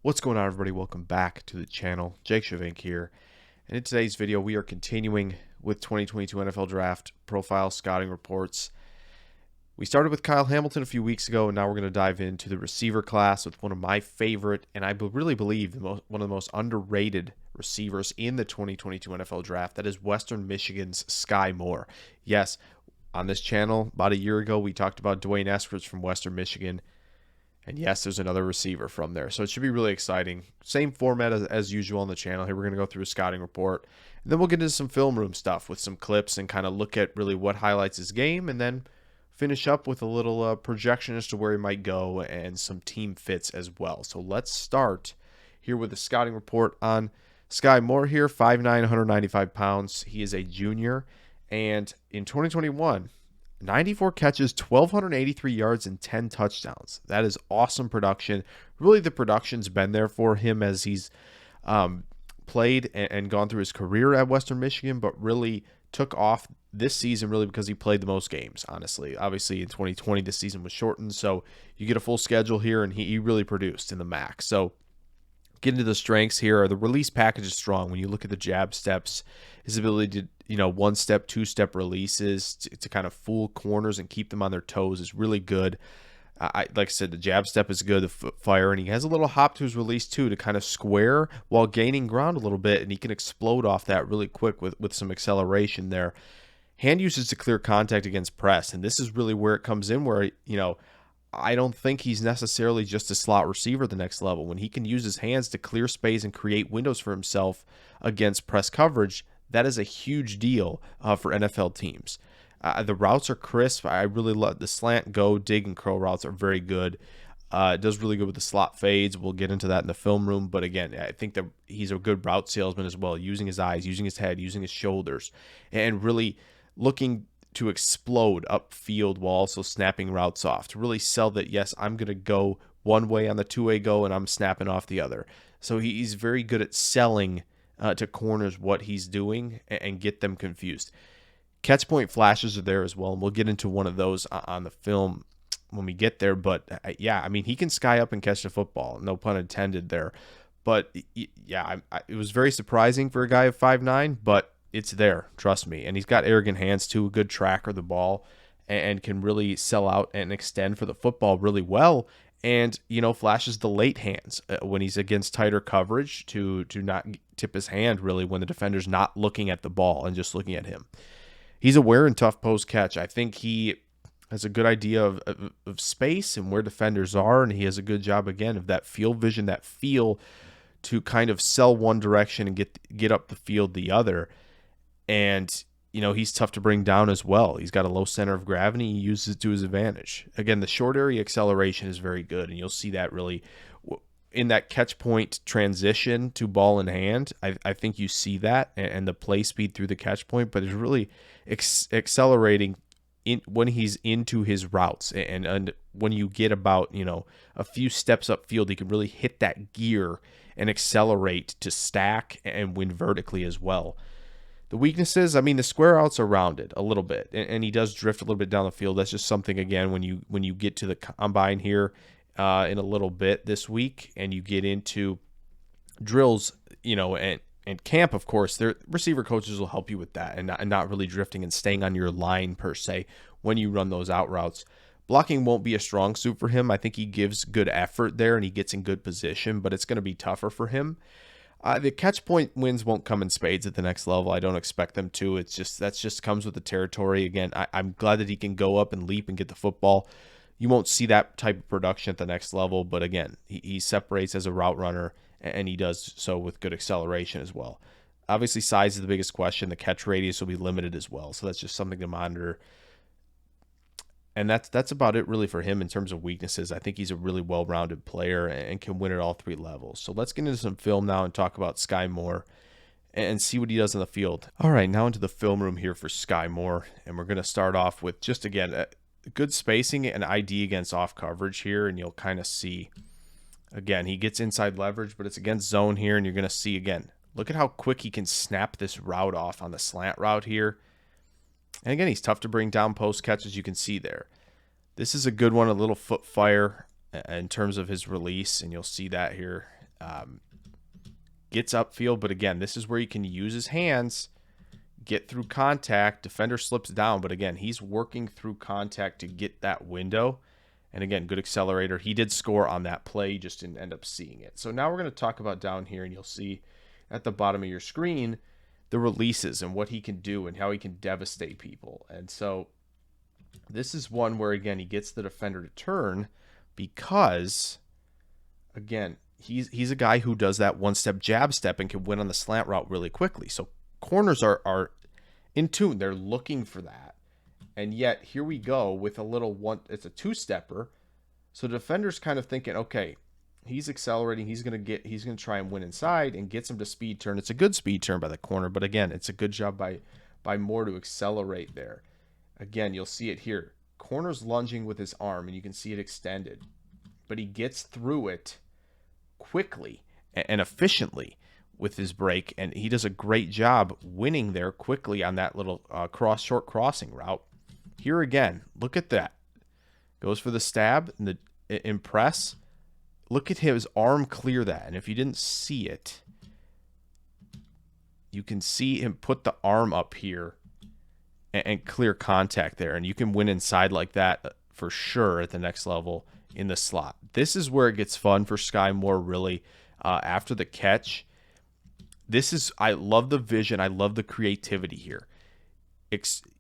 What's going on, everybody? Welcome back to the channel. Jake Shavink here. And in today's video, we are continuing with 2022 NFL Draft profile scouting reports. We started with Kyle Hamilton a few weeks ago, and now we're going to dive into the receiver class with one of my favorite, and I really believe one of the most underrated receivers in the 2022 NFL Draft. That is Western Michigan's Skyy Moore. Yes, on this channel, about a year ago, we talked about Dwayne Eskridge from Western Michigan. And yes, there's another receiver from there. So it should be really exciting. Same format as usual on the channel. Here we're going to go through a scouting report. And then we'll get into some film room stuff with some clips and kind of look at really what highlights his game. And then finish up with a little projection as to where he might go and some team fits as well. So let's start here with the scouting report on Skyy Moore here. 5'9", 195 pounds. He is a junior. And in 2021... 94 catches, 1,283 yards, and 10 touchdowns. That is awesome production. Really, the production's been there for him as he's played and gone through his career at Western Michigan, but really took off this season really because he played the most games, honestly. Obviously, in 2020, the season was shortened, so you get a full schedule here, and he really produced in the MAC. So get into the strengths here. The release package is strong. When you look at the jab steps, his ability to, one-step, two-step releases to kind of fool corners and keep them on their toes is really good. Like I said, the jab step is good, the foot fire, and he has a little hop to his release too to kind of square while gaining ground a little bit, and he can explode off that really quick with some acceleration there. Hand usage to clear contact against press, and this is really where it comes in where, I don't think he's necessarily just a slot receiver at the next level. When he can use his hands to clear space and create windows for himself against press coverage, that is a huge deal for NFL teams. The routes are crisp. I really love the slant, go, dig, and curl routes are very good. It does really good with the slot fades. We'll get into that in the film room. But again, I think that he's a good route salesman as well, using his eyes, using his head, using his shoulders, and really looking to explode upfield while also snapping routes off to really sell that, yes, I'm going to go one way on the two-way go and I'm snapping off the other. So he's very good at selling to corners what he's doing and get them confused. Catch point flashes are there as well, and we'll get into one of those on the film when we get there. But yeah, I mean, he can sky up and catch the football. No pun intended there. But yeah, it was very surprising for a guy of 5'9", but it's there, trust me. And he's got arrogant hands too, a good tracker of the ball, and can really sell out and extend for the football really well. And, flashes the late hands when he's against tighter coverage to not tip his hand really when the defender's not looking at the ball and just looking at him. He's aware and tough post catch. I think he has a good idea of space and where defenders are, and he has a good job, again, of that field vision, that feel to kind of sell one direction and get up the field the other. And, he's tough to bring down as well. He's got a low center of gravity. He uses it to his advantage. Again, the short area acceleration is very good, and you'll see that really in that catch point transition to ball in hand. I think you see that and the play speed through the catch point, but it's really accelerating when he's into his routes. And when you get about, a few steps upfield, he can really hit that gear and accelerate to stack and win vertically as well. The weaknesses, I mean, the square outs are rounded a little bit, and he does drift a little bit down the field. That's just something, again, when you get to the combine here in a little bit this week, and you get into drills, and camp, of course, their receiver coaches will help you with that and not really drifting and staying on your line per se when you run those out routes. Blocking won't be a strong suit for him. I think he gives good effort there, and he gets in good position, but it's going to be tougher for him. The catch point wins won't come in spades at the next level. I don't expect them to. That's just comes with the territory. Again, I'm glad that he can go up and leap and get the football. You won't see that type of production at the next level, but again, he separates as a route runner, and he does so with good acceleration as well. Obviously, size is the biggest question. The catch radius will be limited as well, so that's just something to monitor. And that's about it really for him in terms of weaknesses. I think he's a really well-rounded player and can win at all three levels. So let's get into some film now and talk about Skyy Moore and see what he does on the field. All right, now into the film room here for Skyy Moore. And we're going to start off with just, again, good spacing and ID against off coverage here. And you'll kind of see, again, he gets inside leverage, but it's against zone here. And you're going to see, again, look at how quick he can snap this route off on the slant route here. And again, he's tough to bring down post catch, as you can see there. This is a good one, a little foot fire in terms of his release, and you'll see that here. gets upfield. But again, this is where he can use his hands, get through contact. Defender slips down, but again, he's working through contact to get that window. And again, good accelerator. He did score on that play, just didn't end up seeing it. So now we're going to talk about down here, and you'll see at the bottom of your screen the releases and what he can do and how he can devastate people. And so this is one where, again, he gets the defender to turn because, again, he's a guy who does that one-step jab step and can win on the slant route really quickly. So corners are in tune. They're looking for that. And yet here we go with a little one. It's a two-stepper. So the defender's kind of thinking, okay, he's accelerating. He's going to try and win inside and gets him to speed turn. It's a good speed turn by the corner, but again, it's a good job by Moore to accelerate there. Again, you'll see it here. Corner's lunging with his arm, and you can see it extended. But he gets through it quickly and efficiently with his break, and he does a great job winning there quickly on that little short crossing route. Here again, look at that. Goes for the stab and the impress. Look at his arm clear that. And if you didn't see it, you can see him put the arm up here and clear contact there. And you can win inside like that for sure at the next level in the slot. This is where it gets fun for Skyy Moore, really, after the catch. I love the vision. I love the creativity here.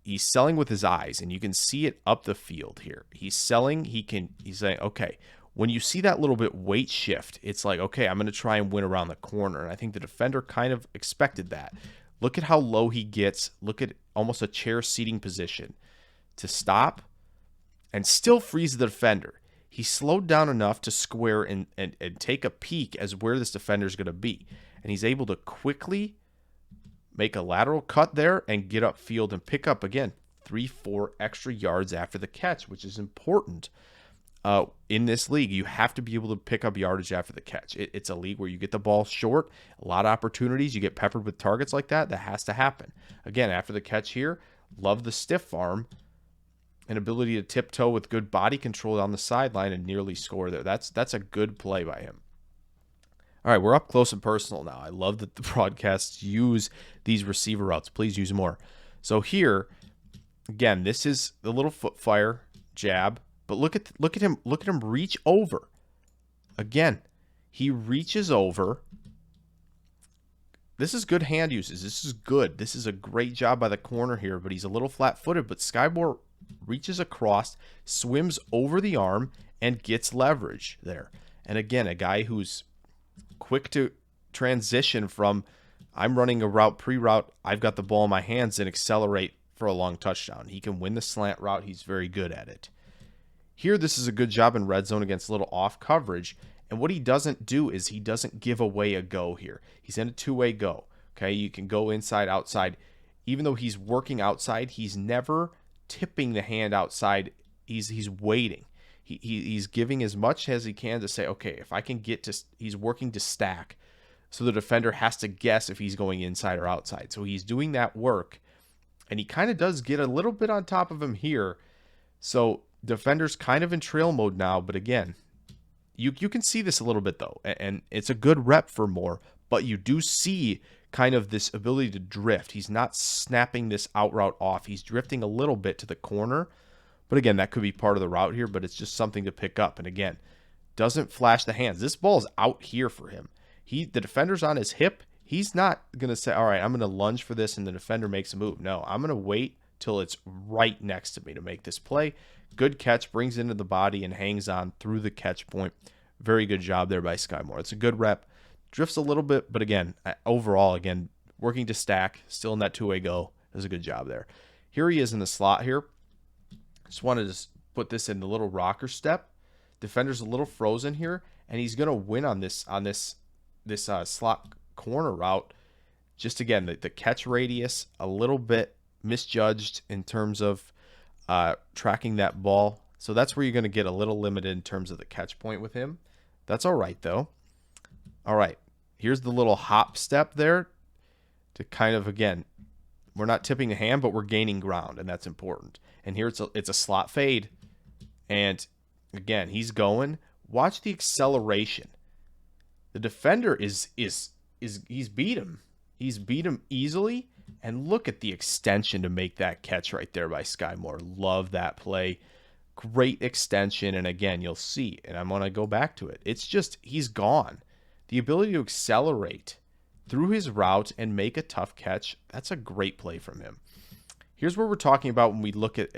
He's selling with his eyes, and you can see it up the field here. He's selling. He's saying, okay, when you see that little bit weight shift, it's like, okay, I'm going to try and win around the corner. And I think the defender kind of expected that. Look at how low he gets. Look at almost a chair seating position to stop and still freeze the defender. He slowed down enough to square and take a peek as where this defender is going to be. And he's able to quickly make a lateral cut there and get upfield and pick up, again, 3-4 extra yards after the catch, which is important. In this league, you have to be able to pick up yardage after the catch. It's a league where you get the ball short, a lot of opportunities, you get peppered with targets like that. That has to happen. Again, after the catch here, love the stiff arm and ability to tiptoe with good body control on the sideline and nearly score there. That's a good play by him. All right, we're up close and personal now. I love that the broadcasts use these receiver routes. Please use more. So here, again, this is the little foot fire jab, but look at him reach over. Again, he reaches over. This is good hand uses. This is good. This is a great job by the corner here, but he's a little flat-footed. But Skyy Moore reaches across, swims over the arm, and gets leverage there. And again, a guy who's quick to transition from I'm running a route, pre-route, I've got the ball in my hands, and accelerate for a long touchdown. He can win the slant route. He's very good at it. Here, this is a good job in red zone against a little off coverage. And what he doesn't do is he doesn't give away a go here. He's in a two-way go. Okay, you can go inside, outside. Even though he's working outside, he's never tipping the hand outside. He's waiting. He's giving as much as he can to say, okay, if I can get to, he's working to stack. So the defender has to guess if he's going inside or outside. So he's doing that work. And he kind of does get a little bit on top of him here. So defender's kind of in trail mode now. But again, you can see this a little bit though. And it's a good rep for Moore. But you do see kind of this ability to drift. He's not snapping this out route off. He's drifting a little bit to the corner. But again, that could be part of the route here, but it's just something to pick up. And again, doesn't flash the hands. This ball is out here for him. The defender's on his hip. He's not going to say, all right, I'm going to lunge for this, and the defender makes a move. No, I'm going to wait till it's right next to me to make this play. Good catch, brings into the body and hangs on through the catch point. Very good job there by Skyy Moore. It's a good rep. Drifts a little bit, but again, overall, again, working to stack, still in that two-way go. Does a good job there. Here he is in the slot here. Just wanted to put this in the little rocker step. Defender's a little frozen here, and he's going to win on this slot corner route. Just again, the catch radius a little bit misjudged in terms of tracking that ball. So that's where you're going to get a little limited in terms of the catch point with him. That's all right though. All right, here's the little hop step there to kind of, again, we're not tipping the hand, but we're gaining ground, and that's important. And here it's a slot fade. And again, he's going. Watch the acceleration. The The defender he's beat him. He's beat him easily. And look at the extension to make that catch right there by Skyy Moore. Love that play. Great extension. And again, you'll see, and I'm going to go back to it. It's just, he's gone. The ability to accelerate through his route and make a tough catch, that's a great play from him. Here's what we're talking about when we look at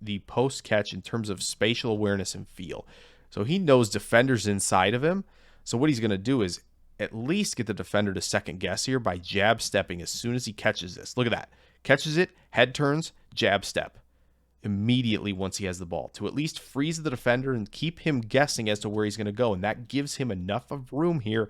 the post catch in terms of spatial awareness and feel. So he knows defenders inside of him. So what he's going to do is at least get the defender to second guess here by jab stepping as soon as he catches this. Look at that. Catches it, head turns, jab step immediately once he has the ball to at least freeze the defender and keep him guessing as to where he's going to go. And that gives him enough of room here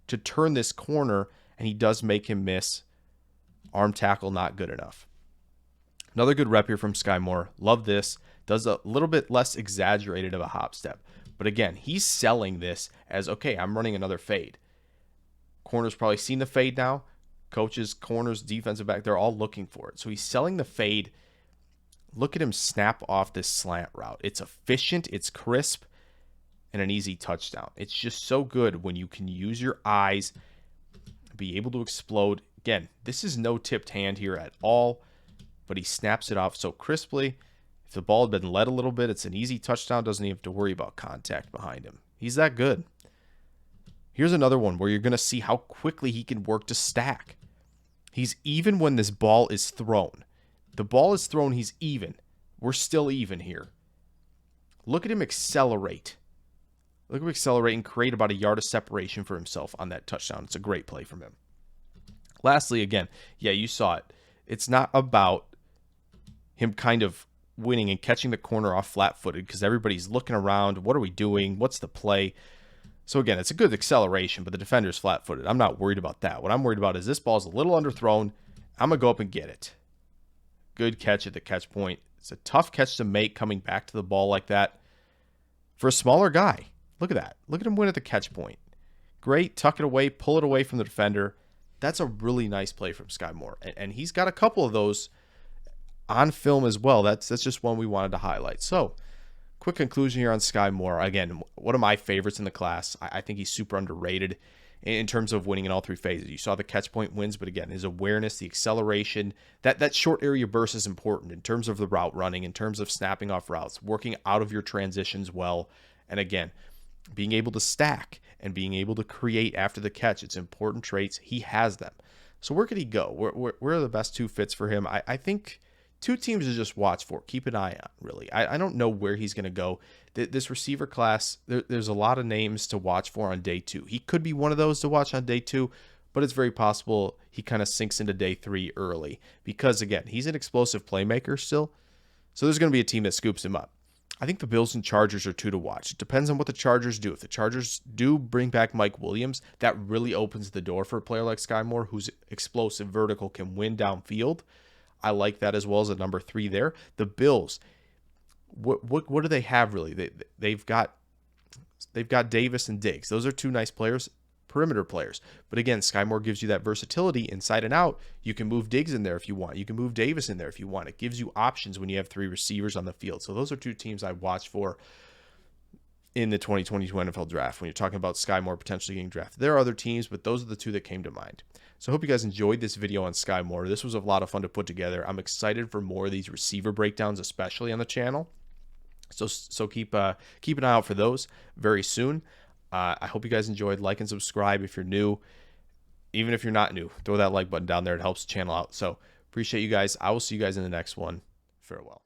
to turn this corner, and he does make him miss. Arm tackle not good enough. Another good rep here from Skyy Moore. Love this. Does a little bit less exaggerated of a hop step. But again, he's selling this as, okay, I'm running another fade. Corner's probably seen the fade now. Coaches, corners, defensive back, they're all looking for it. So he's selling the fade. Look at him snap off this slant route. It's efficient, it's crisp, and an easy touchdown. It's just so good when you can use your eyes, be able to explode. Again, this is no tipped hand here at all, but he snaps it off so crisply. If the ball had been led a little bit, it's an easy touchdown. Doesn't even have to worry about contact behind him. He's that good. Here's another one where you're going to see how quickly he can work to stack. He's even when this ball is thrown. The ball is thrown, he's even. We're still even here. Look at him accelerate. Look at him accelerate and create about a yard of separation for himself on that touchdown. It's a great play from him. Lastly, again, yeah, you saw it. It's not about him kind of winning and catching the corner off flat-footed because everybody's looking around. What are we doing? What's the play? So again, it's a good acceleration, but the defender's flat-footed. I'm not worried about that. What I'm worried about is this ball's a little underthrown. I'm going to go up and get it. Good catch at the catch point. It's a tough catch to make coming back to the ball like that for a smaller guy. Look at that. Look at him win at the catch point. Great. Tuck it away. Pull it away from the defender. That's a really nice play from Skyy Moore. And he's got a couple of those on film as well. That's just one we wanted to highlight. So, quick conclusion here on Skyy Moore. Again, one of my favorites in the class. I think he's super underrated in terms of winning in all three phases. You saw the catch point wins, but again, his awareness, the acceleration, that short area burst is important in terms of the route running, in terms of snapping off routes, working out of your transitions well, and again, being able to stack and being able to create after the catch. It's important traits. He has them. So where could he go? Where are the best two fits for him? I think two teams to just watch for. Keep an eye on, really. I don't know where he's going to go. This receiver class, there's a lot of names to watch for on day 2. He could be one of those to watch on day 2, but it's very possible he kind of sinks into day 3 early because, again, he's an explosive playmaker still. So there's going to be a team that scoops him up. I think the Bills and Chargers are two to watch. It depends on what the Chargers do. If the Chargers do bring back Mike Williams, that really opens the door for a player like Skyy Moore, who's explosive, vertical, can win downfield. I like that as well as a number 3 there. The Bills, what do they have really? They've got Davis and Diggs. Those are two nice players, perimeter players. But again, Skyy Moore gives you that versatility inside and out. You can move Diggs in there if you want. You can move Davis in there if you want. It gives you options when you have 3 receivers on the field. So those are two teams I watch for in the 2022 NFL draft when you're talking about Skyy Moore potentially getting drafted. There are other teams, but those are the two that came to mind. So I hope you guys enjoyed this video on Skyy Moore. This was a lot of fun to put together. I'm excited for more of these receiver breakdowns, especially on the channel. So keep an eye out for those very soon. I hope you guys enjoyed. Like and subscribe if you're new. Even if you're not new, throw that like button down there. It helps the channel out. So appreciate you guys. I will see you guys in the next one. Farewell.